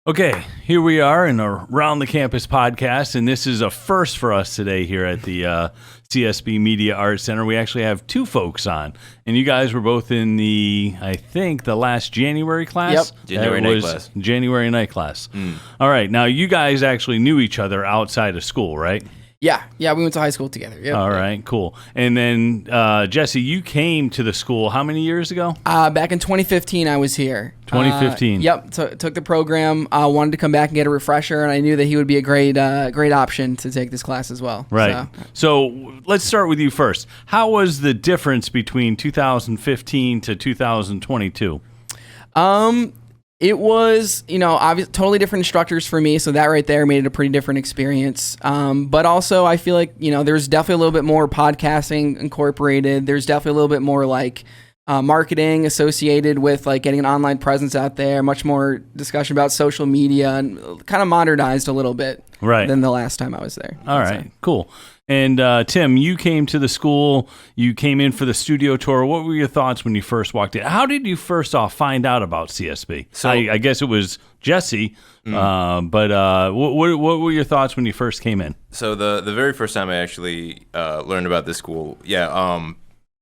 Okay, here we are in a Round the Campus podcast, and this is a first for us today here at the CSB Media Arts Center. We actually have two folks on, and you guys were both in the last January class? Yep. January night class. January night class. All right, now you guys actually knew each other outside of school, right? Yeah, we went to high school together. Yep. All right, cool. And then, Jesse, you came to the school how many years ago? Back in 2015, I was here. 2015. Yep, took the program, wanted to come back and get a refresher, and I knew that he would be a great option to take this class as well. Right. So let's start with you first. How was the difference between 2015 to 2022? It was, totally different instructors for me, so that right there made it a pretty different experience. But also, I feel like, there's definitely a little bit more podcasting incorporated. There's definitely a little bit more, marketing associated with, getting an online presence out there, much more discussion about social media, and kind of modernized a little bit than the last time I was there. All right, cool. And Tim, you came to the school, you came in for the studio tour. What were your thoughts when you first walked in? How did you first off find out about CSB? So I guess it was Jesse, but what were your thoughts when you first came in? So the very first time I actually learned about this school,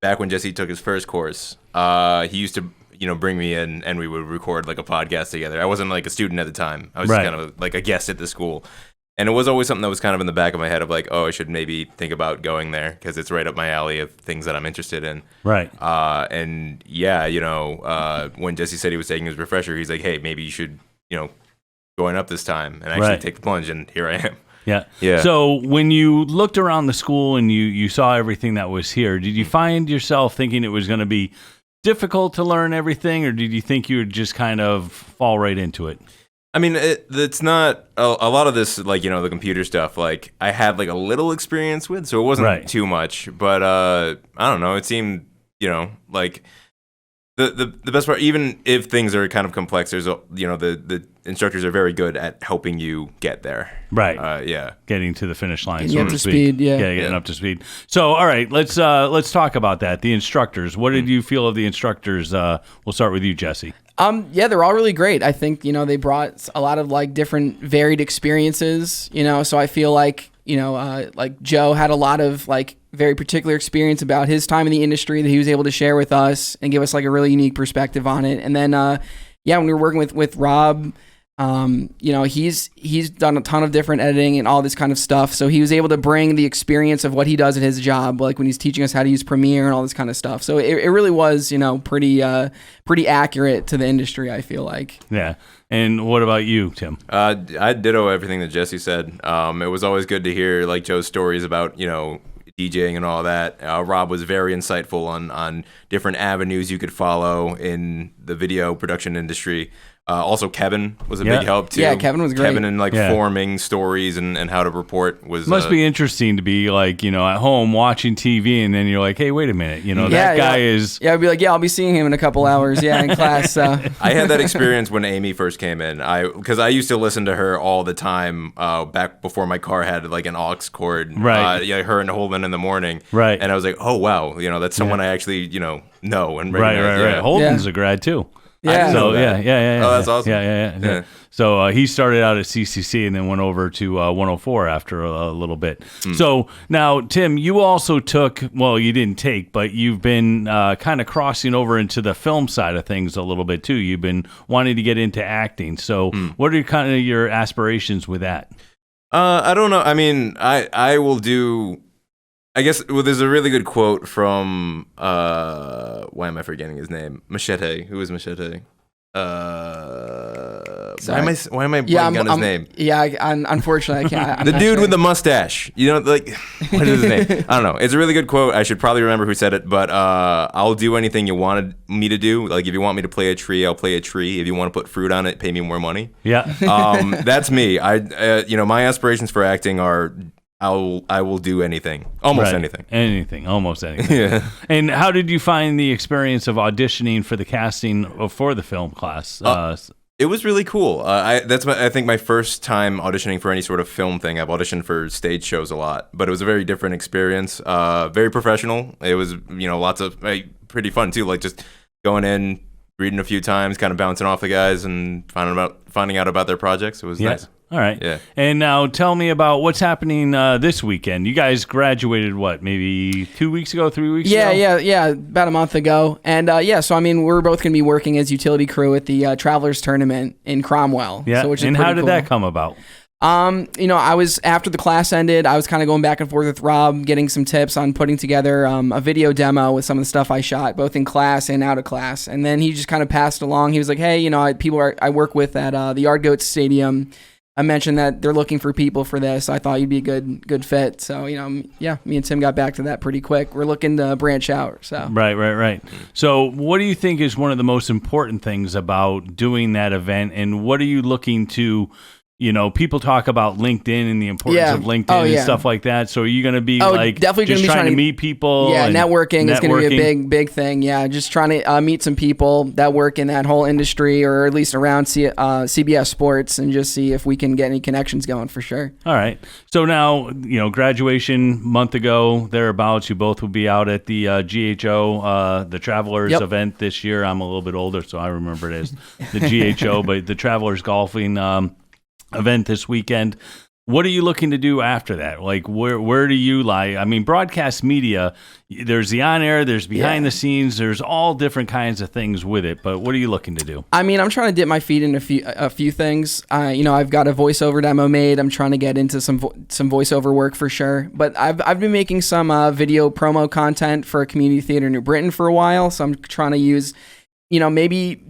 back when Jesse took his first course, he used to bring me in and we would record a podcast together. I wasn't a student at the time. I was just kind of a guest at the school. And it was always something that was kind of in the back of my head of I should maybe think about going there because it's right up my alley of things that I'm interested in. Right. When Jesse said he was taking his refresher, he's like, hey, maybe you should, join up this time and actually take the plunge. And here I am. Yeah. Yeah. So when you looked around the school and you saw everything that was here, did you find yourself thinking it was going to be difficult to learn everything, or did you think you would just kind of fall right into it? I mean, it's not a lot of this, the computer stuff, I had a little experience with, so it wasn't too much, but I don't know, it seemed, the best part, even if things are kind of complex, there's, the instructors are very good at helping you get there. Right. Getting to the finish line. Getting up to speed. Getting up to speed. So, all right, let's talk about that. The instructors. What did you feel of the instructors? We'll start with you, Jesse. They're all really great. I think, they brought a lot of different varied experiences, so I feel like Joe had a lot of very particular experience about his time in the industry that he was able to share with us and give us a really unique perspective on it. And then, when we were working with Rob, he's done a ton of different editing and all this kind of stuff. So he was able to bring the experience of what he does at his job, when he's teaching us how to use Premiere and all this kind of stuff. So it really was, pretty accurate to the industry, I feel like. Yeah. And what about you, Tim? I ditto everything that Jesse said. It was always good to hear Joe's stories about, DJing and all that. Rob was very insightful on different avenues you could follow in the video production industry. Also, Kevin was a big help too. Yeah, Kevin was great. Kevin and forming stories and how to report was. Must be interesting to be at home watching TV and then you're like, hey, wait a minute, that guy is. Yeah, I'd be like, I'll be seeing him in a couple hours. Yeah, in class. I had that experience when Amy first came in. Because I used to listen to her all the time back before my car had an aux cord. Right. Her and Holman in the morning. Right. And I was like, oh wow, that's someone I actually know and right. Holden's a grad too. Yeah. So yeah. Oh, that's awesome. Yeah. So he started out at CCC and then went over to 104 after a little bit. So now, Tim, you also took, well, you didn't take, but you've been kind of crossing over into the film side of things a little bit too. You've been wanting to get into acting. So what are kind of your aspirations with that? I don't know. I mean, I will do. I guess there's a really good quote from why am I forgetting his name? Machete. Who is Machete? Why am I blanking on his name? Yeah, unfortunately, I can't. The dude with the mustache. What is his name? I don't know. It's a really good quote. I should probably remember who said it, but I'll do anything you wanted me to do. If you want me to play a tree, I'll play a tree. If you want to put fruit on it, pay me more money. Yeah. That's me. My aspirations for acting are I will do anything. Almost anything. Almost anything. Yeah. And how did you find the experience of auditioning for the casting for the film class? It was really cool. I think my first time auditioning for any sort of film thing. I've auditioned for stage shows a lot, but it was a very different experience. Very professional. It was, lots of pretty fun too. Just going in, reading a few times, kind of bouncing off the guys and finding out about their projects. It was nice. All right. Yeah. And now tell me about what's happening this weekend. You guys graduated, what, maybe 2 weeks ago, 3 weeks ago? Yeah, about a month ago. And so, I mean, we're both going to be working as utility crew at the Travelers Tournament in Cromwell. Yeah, so, which is and how did cool. that come about? I was, after the class ended, I was kind of going back and forth with Rob, getting some tips on putting together a video demo with some of the stuff I shot, both in class and out of class. And then he just kind of passed along. He was like, hey, I work with at the Yard Goats Stadium. I mentioned that they're looking for people for this. I thought you'd be a good fit. So, me and Tim got back to that pretty quick. We're looking to branch out. So Right. So what do you think is one of the most important things about doing that event, and what are you looking to, people talk about LinkedIn and the importance of LinkedIn and stuff like that. So are you going to be definitely just trying to meet people? Yeah, networking is going to be a big thing. Yeah, just trying to meet some people that work in that whole industry, or at least around CBS Sports, and just see if we can get any connections going for sure. All right. So now, graduation month ago, thereabouts, you both will be out at the GHO, the Travelers event this year. I'm a little bit older, so I remember it as the GHO, but the Travelers golfing event this weekend. What are you looking to do after that? Like, where do you lie? I mean, broadcast media, there's the on-air, there's behind the scenes, there's all different kinds of things with it, but what are you looking to do? I mean, I'm trying to dip my feet in a few things. I've got a voiceover demo made. I'm trying to get into some voiceover work for sure, but I've been making some video promo content for a community theater in New Britain for a while, so I'm trying to use, maybe...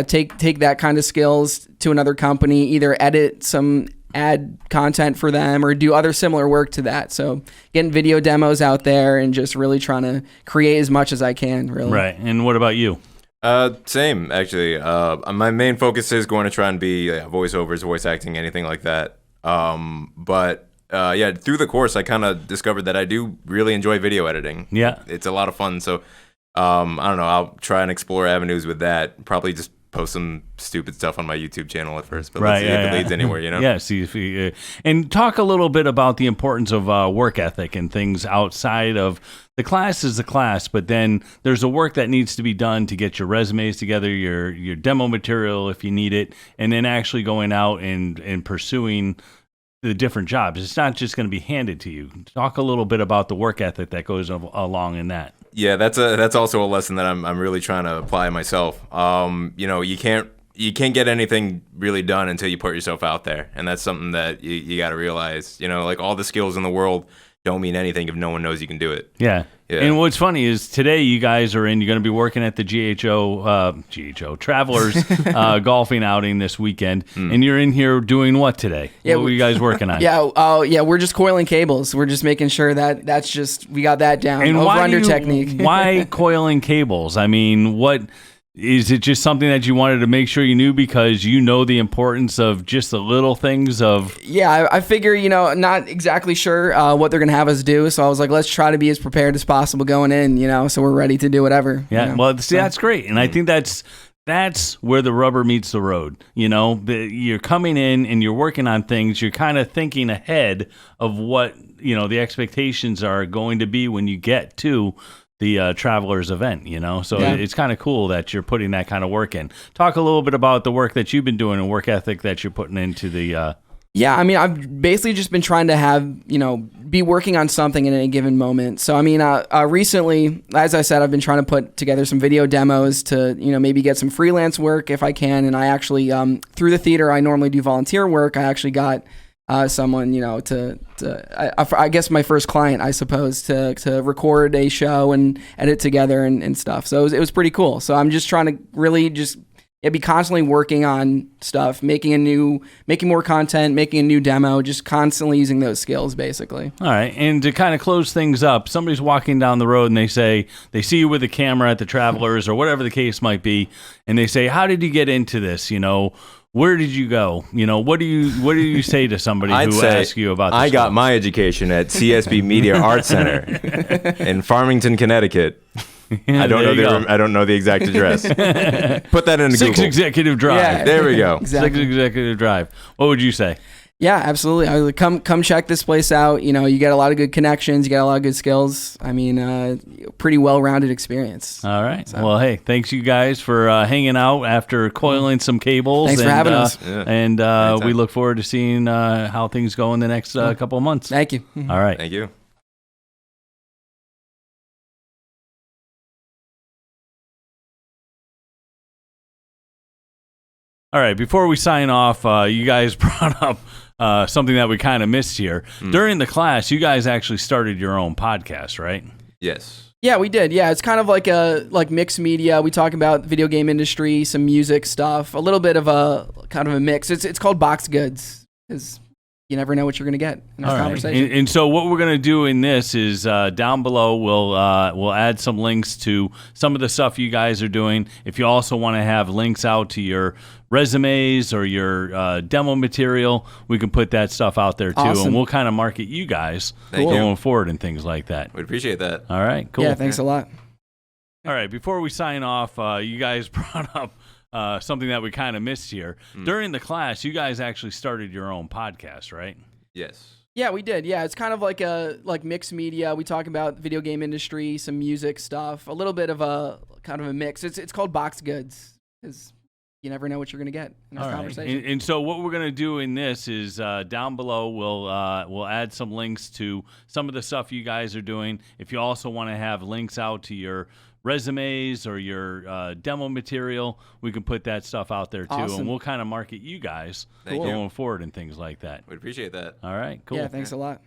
take that kind of skills to another company, either edit some ad content for them or do other similar work to that. So getting video demos out there and just really trying to create as much as I can, really. Right. And what about you? Same, actually. My main focus is going to try and be voiceovers, voice acting, anything like that. But through the course, I kind of discovered that I do really enjoy video editing. Yeah. It's a lot of fun. So I don't know. I'll try and explore avenues with that. Probably just post some stupid stuff on my YouTube channel at first, but let's see if it leads anywhere, Yeah, see if you, and talk a little bit about the importance of work ethic and things outside of the class is the class, but then there's a work that needs to be done to get your resumes together, your demo material if you need it, and then actually going out and pursuing the different jobs. It's not just going to be handed to you. Talk a little bit about the work ethic that goes along in that. Yeah, that's also a lesson that I'm really trying to apply myself. You can't get anything really done until you put yourself out there, and that's something that you got to realize. Like all the skills in the world don't mean anything if no one knows you can do it. Yeah. And what's funny is today you guys you're going to be working at the GHO Travelers golfing outing this weekend, and you're in here doing what today? Yeah, what were you guys working on? We're just coiling cables. We're just making sure that's just, we got that down. And over-under technique. Why coiling cables? I mean, what... Is it just something that you wanted to make sure you knew because you know the importance of just the little things of... Yeah, I figure, not exactly sure what they're going to have us do. So I was like, let's try to be as prepared as possible going in, so we're ready to do whatever. Yeah, well, see, that's great. And I think that's where the rubber meets the road. You're coming in and you're working on things. You're kind of thinking ahead of what, the expectations are going to be when you get to the Travelers event, so it's kind of cool that you're putting that kind of work in. Talk a little bit about the work that you've been doing and work ethic that you're putting into the Yeah, I mean, I've basically just been trying to have, be working on something in a given moment. So, I mean, recently, as I said, I've been trying to put together some video demos to, maybe get some freelance work if I can. And I actually, through the theater, I normally do volunteer work. I actually got someone, I guess my first client, I suppose, to record a show and edit together and stuff. So it was pretty cool. So I'm just trying to really just be constantly working on stuff, making more content, making a new demo, just constantly using those skills, basically. All right. And to kind of close things up, somebody's walking down the road and they see you with a camera at the Travelers or whatever the case might be, and they say, how did you get into this? Where did you go? What do you say to somebody who asks you about this? I got my education at CSB Media Arts Center in Farmington, Connecticut. I don't know the exact address. Put that in Google. 6 Executive Drive. Yeah, there we go. Exactly. 6 Executive Drive. What would you say? Yeah, absolutely. I would come check this place out. You know, you got a lot of good connections. You got a lot of good skills. I mean, pretty well-rounded experience. All right. So. Well, hey, thanks you guys for hanging out after coiling some cables. Thanks for having us. Yeah. And we look forward to seeing how things go in the next couple of months. Thank you. All right. Thank you. All right, before we sign off, you guys brought up something that we kind of missed here. During the class, you guys actually started your own podcast, right? Yes. Yeah, we did. Yeah, it's kind of like a mixed media. We talk about the video game industry, some music stuff, a little bit of a kind of a mix. It's called Box Goods because you never know what you're going to get in our conversation. And so what we're going to do in this is down below we'll add some links to some of the stuff you guys are doing. If you also want to have links out to your resumes or your demo material, we can put that stuff out there too. Awesome. And we'll kind of market you guys Thank going you. forward and things like that. We'd appreciate that. All right, cool. Yeah, thanks a lot. All right, before we sign off, you guys brought up something that we kind of missed here. During the class, you guys actually started your own podcast, right? Yes. Yeah, we did. Yeah, it's kind of like a mixed media. We talk about the video game industry, some music stuff, a little bit of a kind of a mix. It's called Box Goods because you never know what you're going to get in our conversation. And so what we're going to do in this is down below we'll add some links to some of the stuff you guys are doing. If you also want to have links out to your resumes or your demo material, we can put that stuff out there too. Awesome. And we'll kind of market you guys Thank going you. forward and things like that. We'd appreciate that. All right, cool. Yeah, thanks a lot.